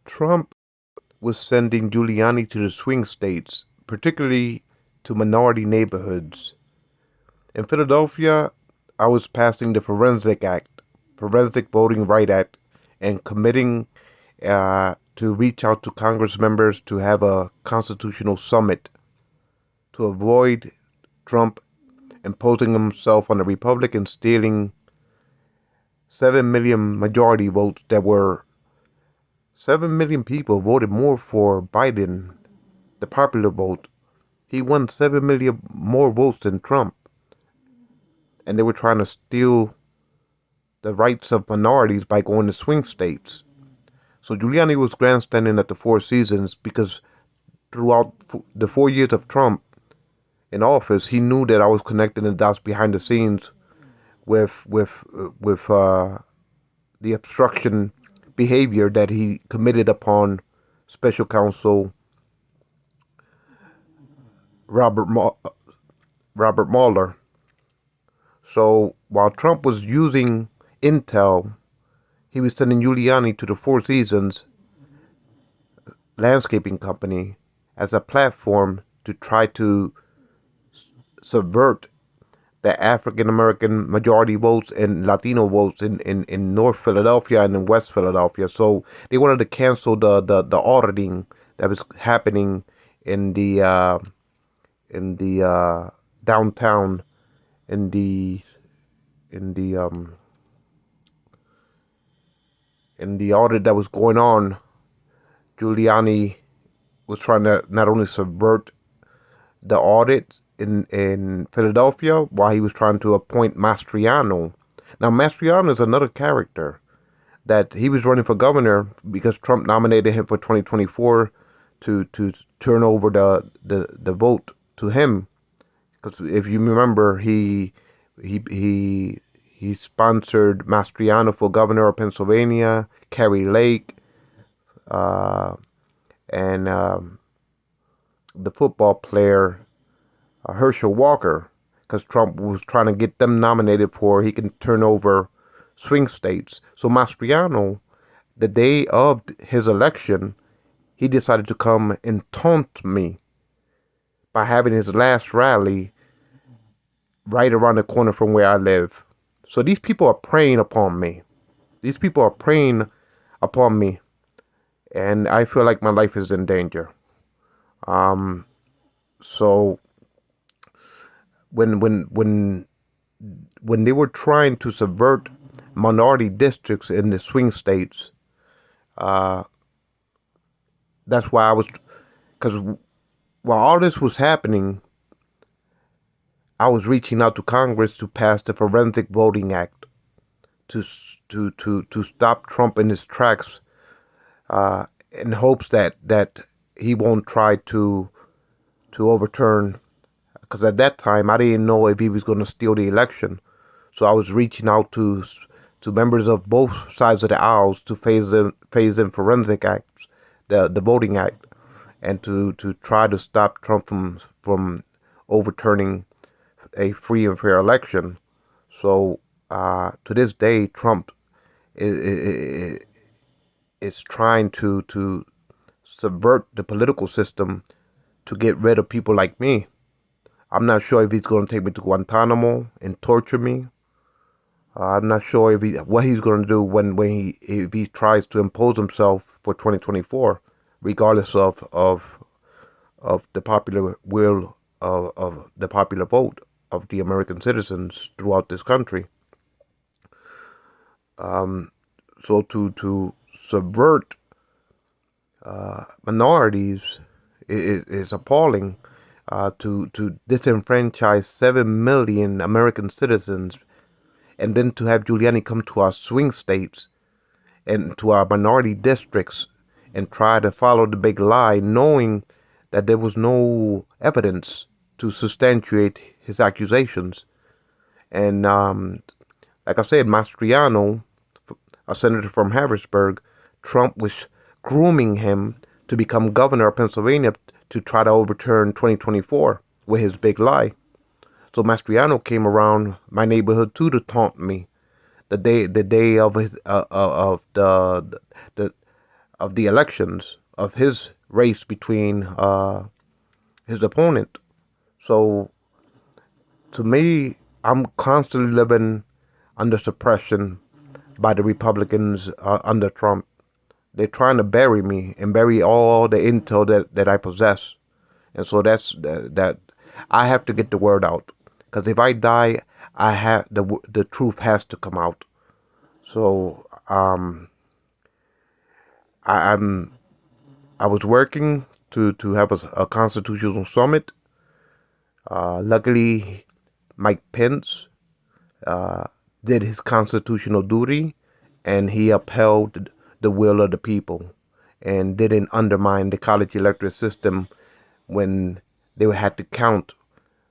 Trump was sending Giuliani to the swing states, particularly to minority neighborhoods. In Philadelphia, I was passing the Forensic Voting Right Act, and committing to reach out to Congress members to have a constitutional summit to avoid Trump imposing himself on the Republicans, stealing 7 million majority votes. That were 7 million people voted more for Biden, the popular vote. He won 7 million more votes than Trump. And they were trying to steal the rights of minorities by going to swing states. So Giuliani was grandstanding at the Four Seasons because throughout the 4 years of Trump in office, he knew that I was connecting the dots behind the scenes with the obstruction behavior that he committed upon Special Counsel Robert Mueller. So while Trump was using intel, he was sending Giuliani to the Four Seasons landscaping company as a platform to try to subvert the African American majority votes and Latino votes in North Philadelphia and in West Philadelphia. So they wanted to cancel the auditing that was happening in the downtown in the in the in the audit that was going on. Giuliani was trying to not only subvert the audit in Philadelphia, while he was trying to appoint Mastriano. Now, Mastriano is another character that he was running for governor because Trump nominated him for 2024 to turn over the vote to him. Because if you remember, he sponsored Mastriano for governor of Pennsylvania, Kari Lake, and the football player Herschel Walker, because Trump was trying to get them nominated for he can turn over swing states. So Mastriano, the day of his election, he decided to come and taunt me by having his last rally right around the corner from where I live. So these people are preying upon me. These people are preying upon me, and I feel like my life is in danger. So when they were trying to subvert minority districts in the swing states, that's why because while all this was happening, I was reaching out to Congress to pass the Forensic Voting Act to stop Trump in his tracks, in hopes that he won't try to overturn. Because at that time, I didn't know if he was going to steal the election. So I was reaching out to members of both sides of the aisles to phase in Forensic Acts, the Voting Act, and to try to stop Trump from overturning a free and fair election. So to this day, Trump is trying to subvert the political system to get rid of people like me. I'm not sure if he's going to take me to Guantanamo and torture me. I'm not sure what he's going to do if he tries to impose himself for 2024, regardless of the popular will of the popular vote of the American citizens throughout this country. So to subvert minorities is appalling. To disenfranchise 7 million American citizens, and then to have Giuliani come to our swing states and to our minority districts and try to follow the big lie, knowing that there was no evidence to substantiate his accusations. And like I said, Mastriano, a senator from Harrisburg, Trump was grooming him to become governor of Pennsylvania to try to overturn 2024 with his big lie. So Mastriano came around my neighborhood too to taunt me the day of his of the of the elections of his race between his opponent. So to me, I'm constantly living under suppression by the Republicans under Trump. They're trying to bury me and bury all the intel that I possess. And so that I have to get the word out. Because if I die, I have the truth has to come out. So I'm I was working to have a constitutional summit. Luckily, Mike Pence did his constitutional duty, and he upheld the will of the people and didn't undermine the college electorate system when they had to count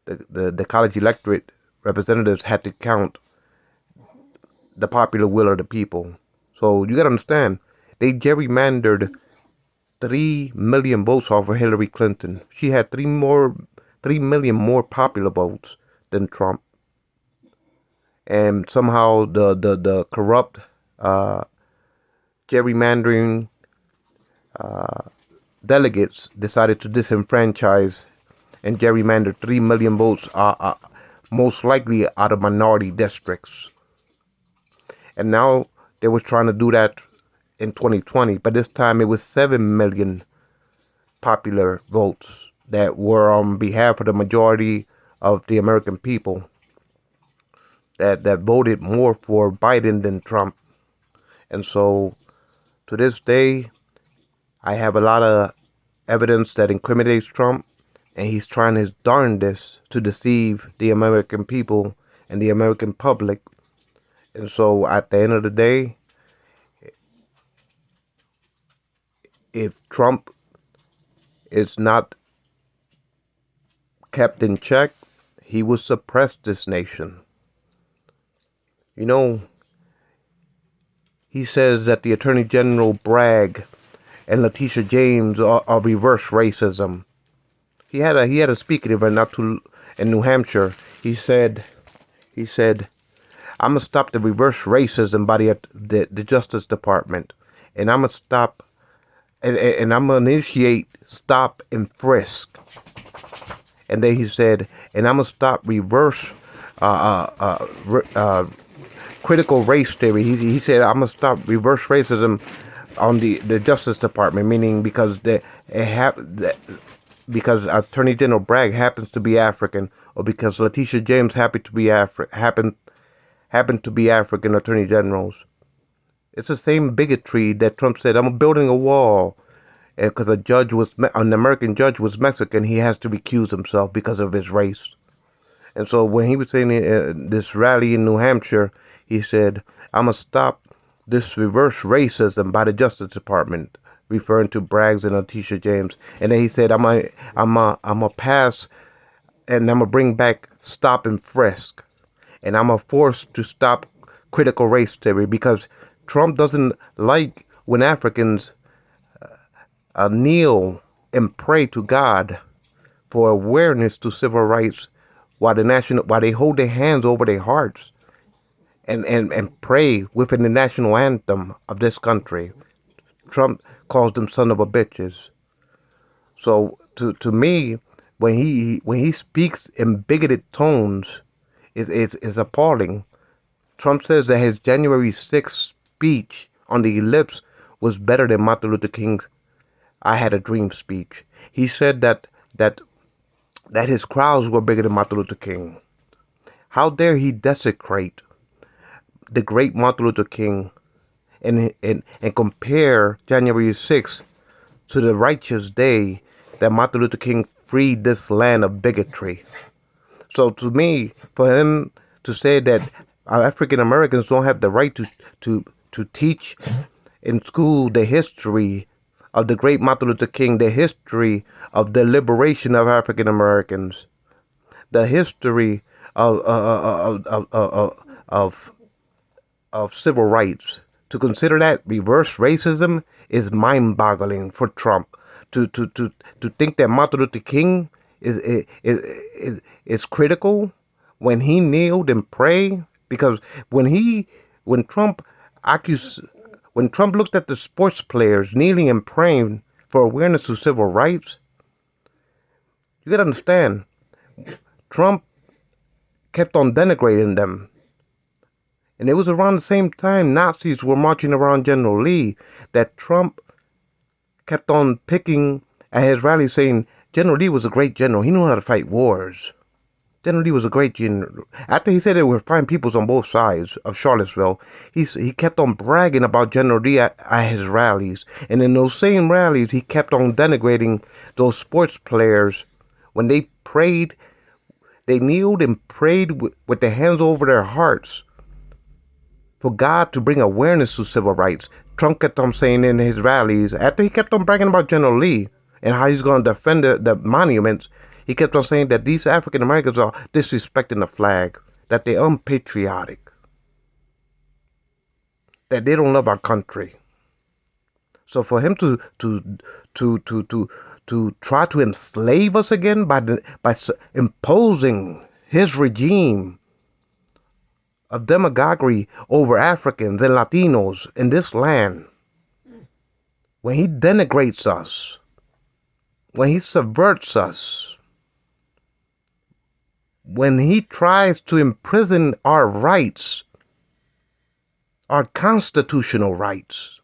the college electorate representatives had to count the popular will of the people. So you got to understand, they gerrymandered 3 million votes off of Hillary Clinton. She had 3 million more popular votes than Trump. And somehow the corrupt gerrymandering delegates decided to disenfranchise and gerrymander 3 million votes, most likely out of minority districts. And now they were trying to do that in 2020, but this time it was 7 million popular votes that were on behalf of the majority of the American people that voted more for Biden than Trump. And so to this day, I have a lot of evidence that incriminates Trump, and he's trying his darndest to deceive the American people and the American public. And so at the end of the day, if Trump is not kept in check, he will suppress this nation. You know, he says that the Attorney General Bragg and Letitia James are reverse racism. He had a speaking event in New Hampshire. He said, I'm gonna stop the reverse racism by the Justice Department, and I'm gonna stop and I'm gonna initiate stop and frisk. And then he said, and I'm gonna stop reverse critical race theory. He said, I'm gonna stop reverse racism on the Justice Department, meaning because because Attorney General Bragg happens to be African, or because Letitia James happened to be to be African attorney generals. It's the same bigotry that Trump said, I'm building a wall. And because an American judge was Mexican, he has to recuse himself because of his race. And so when he was saying this rally in New Hampshire, he said, I'm going to stop this reverse racism by the Justice Department, referring to Braggs and Letitia James. And then he said, I'm a pass and I'm going to bring back stop and frisk. And I'm a force to stop critical race theory, because Trump doesn't like when Africans kneel and pray to God for awareness to civil rights, while they hold their hands over their hearts and pray within the national anthem of this country. Trump calls them son of a bitches. So to me, when he speaks in bigoted tones, is appalling. Trump says that his January 6th speech on the ellipse was better than Martin Luther King's I Had a Dream speech. He said that his crowds were bigger than Martin Luther King. How dare he desecrate the great Martin Luther King and compare January 6th to the righteous day that Martin Luther King freed this land of bigotry. So to me, for him to say that African Americans don't have the right to teach in school the history of the great Martin Luther King, the history of the liberation of African Americans, the history of civil rights. To consider that reverse racism is mind-boggling for Trump. To think that Martin Luther King is critical when he kneeled and prayed, because when Trump accused when Trump looked at the sports players kneeling and praying for awareness to civil rights, you gotta understand, Trump kept on denigrating them. And it was around the same time Nazis were marching around General Lee that Trump kept on picking at his rally saying General Lee was a great general. He knew how to fight wars. General Lee was a great general. After he said there were fine peoples on both sides of Charlottesville, he kept on bragging about General Lee at his rallies. And in those same rallies, he kept on denigrating those sports players. When they prayed, they kneeled and prayed with their hands over their hearts for God to bring awareness to civil rights. Trump kept on saying in his rallies, after he kept on bragging about General Lee and how he's going to defend the monuments, he kept on saying that these African Americans are disrespecting the flag, that they're unpatriotic, that they don't love our country. So for him to try to enslave us again by imposing his regime of demagoguery over Africans and Latinos in this land, when he denigrates us, when he subverts us, when he tries to imprison our rights, our constitutional rights,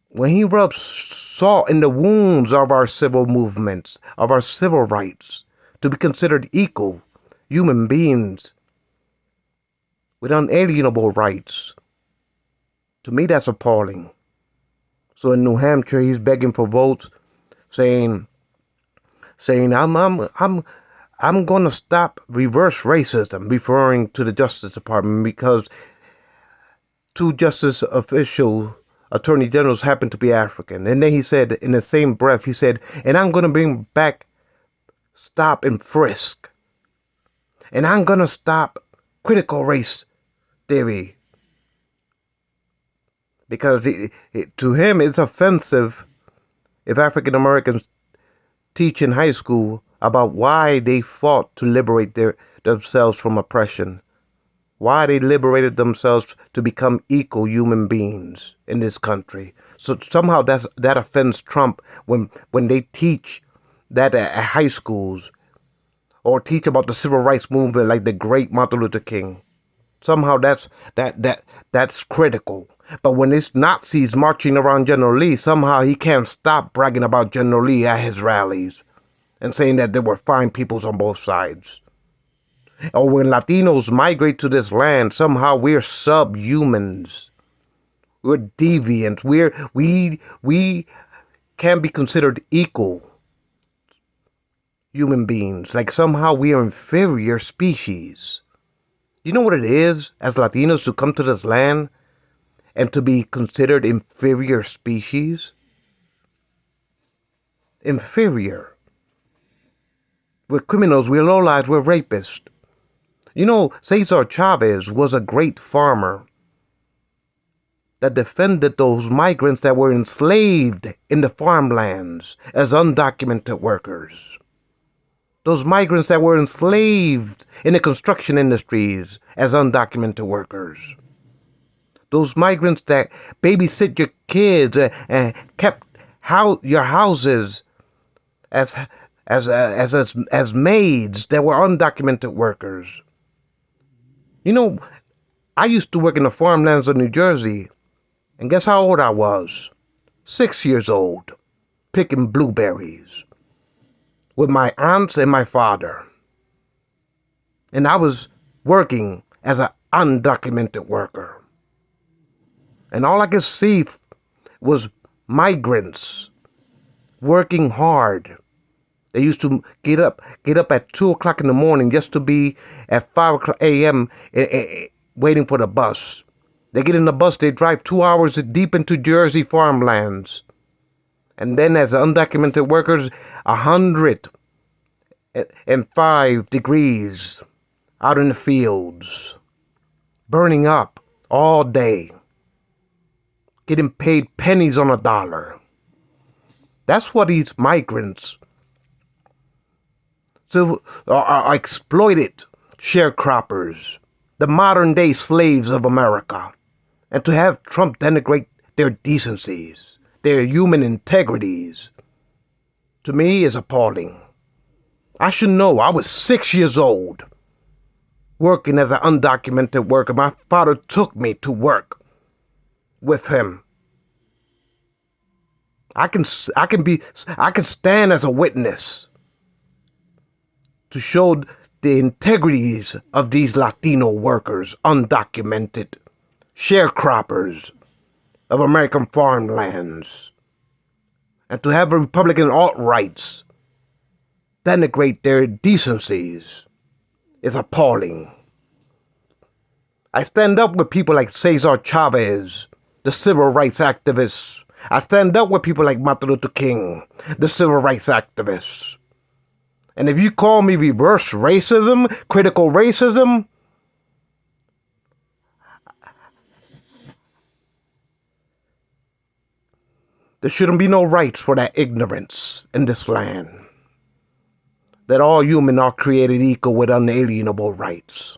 when he rubs salt in the wounds of our civil movements, of our civil rights, to be considered equal human beings with unalienable rights, to me that's appalling. So in New Hampshire, he's begging for votes, saying I'm going to stop reverse racism, referring to the Justice Department because two justice officials, attorney generals, happen to be African. And then he said, in the same breath, he said, and I'm going to bring back stop and frisk. And I'm going to stop critical race theory. Because to him, it's offensive if African Americans teach in high school about why they fought to liberate themselves from oppression, why they liberated themselves to become equal human beings in this country. So somehow that offends Trump when they teach that at high schools or teach about the civil rights movement like the great Martin Luther King. Somehow that's critical. But when it's Nazis marching around General Lee, somehow he can't stop bragging about General Lee at his rallies and saying that there were fine peoples on both sides. Or when Latinos migrate to this land, somehow we're subhumans. We're deviants. We can't be considered equal human beings. Like somehow we are inferior species. You know what it is as Latinos to come to this land and to be considered inferior species? Inferior. We're criminals, we're lowlives, we're rapists. You know, Cesar Chavez was a great farmer that defended those migrants that were enslaved in the farmlands as undocumented workers. Those migrants that were enslaved in the construction industries as undocumented workers. Those migrants that babysit your kids and kept your houses as maids that were undocumented workers. You know, I used to work in the farmlands of New Jersey, and guess how old I was? 6 years old, picking blueberries with my aunts and my father. And I was working as an undocumented worker. And all I could see was migrants working hard. They used to get up at 2 o'clock in the morning just to be at 5 a.m. Waiting for the bus. They get in the bus, they drive 2 hours deep into Jersey farmlands. And then as undocumented workers, 105 degrees out in the fields, burning up all day, getting paid pennies on a dollar. That's what these migrants are exploited sharecroppers, the modern day slaves of America. And to have Trump denigrate their decencies, their human integrities, to me is appalling. I should know. I was 6 years old, working as an undocumented worker. My father took me to work with him. I can stand as a witness to show the integrities of these Latino workers, undocumented sharecroppers of American farmlands. And to have a Republican alt-rights denigrate their decencies is appalling. I stand up with people like Cesar Chavez, the civil rights activists. I stand up with people like Martin Luther King, the civil rights activists. And if you call me reverse racism, critical racism, there shouldn't be no rights for that ignorance in this land. That all humans are created equal with unalienable rights.